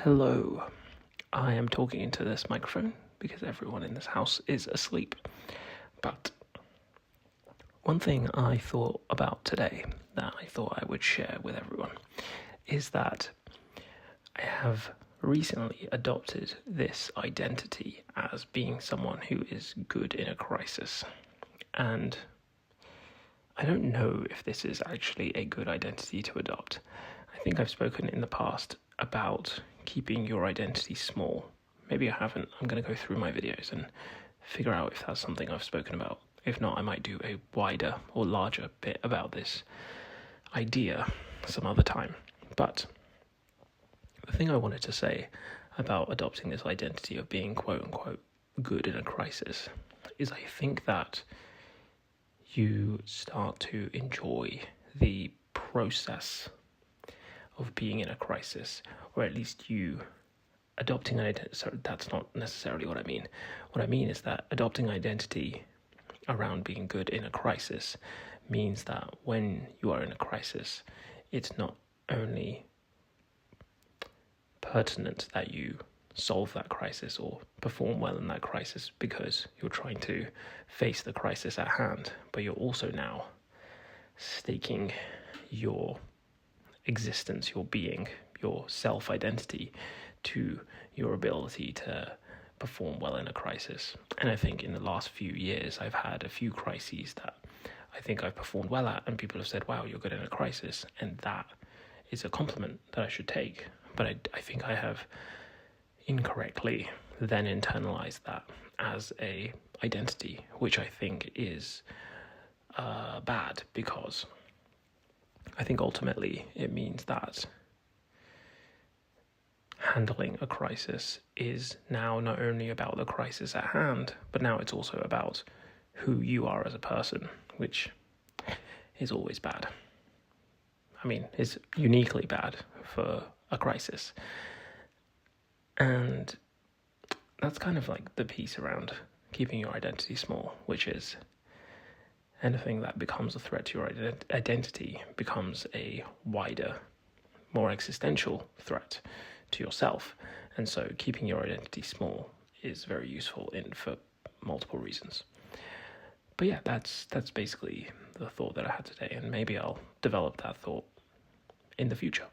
Hello, I am talking into this microphone because everyone in this house is asleep. But one thing I thought about today that I thought I would share with everyone is that I have recently adopted this identity as being someone who is good in a crisis. And I don't know if this is actually a good identity to adopt. I think I've spoken in the past about keeping your identity small. Maybe I haven't. I'm going to go through my videos and figure out if that's something I've spoken about. If not, I might do a wider or larger bit about this idea some other time. But the thing I wanted to say about adopting this identity of being quote-unquote good in a crisis is I think that you start to enjoy the process of being in a crisis, or at least you adopting an identity. Sorry, that's not necessarily what I mean. What I mean is that adopting identity around being good in a crisis means that when you are in a crisis, it's not only pertinent that you solve that crisis or perform well in that crisis because you're trying to face the crisis at hand, but you're also now staking your existence, your being, your self-identity to your ability to perform well in a crisis. And I think in the last few years, I've had a few crises that I think I've performed well at, and people have said, wow, you're good in a crisis. And that is a compliment that I should take. But I think I have incorrectly then internalized that as a identity, which I think is bad, because I think ultimately it means that handling a crisis is now not only about the crisis at hand, but now it's also about who you are as a person, which is always bad. I mean, it's uniquely bad for a crisis. And that's kind of like the piece around keeping your identity small, which is anything that becomes a threat to your identity becomes a wider, more existential threat to yourself. And so keeping your identity small is very useful for multiple reasons. But yeah, that's basically the thought that I had today, and maybe I'll develop that thought in the future.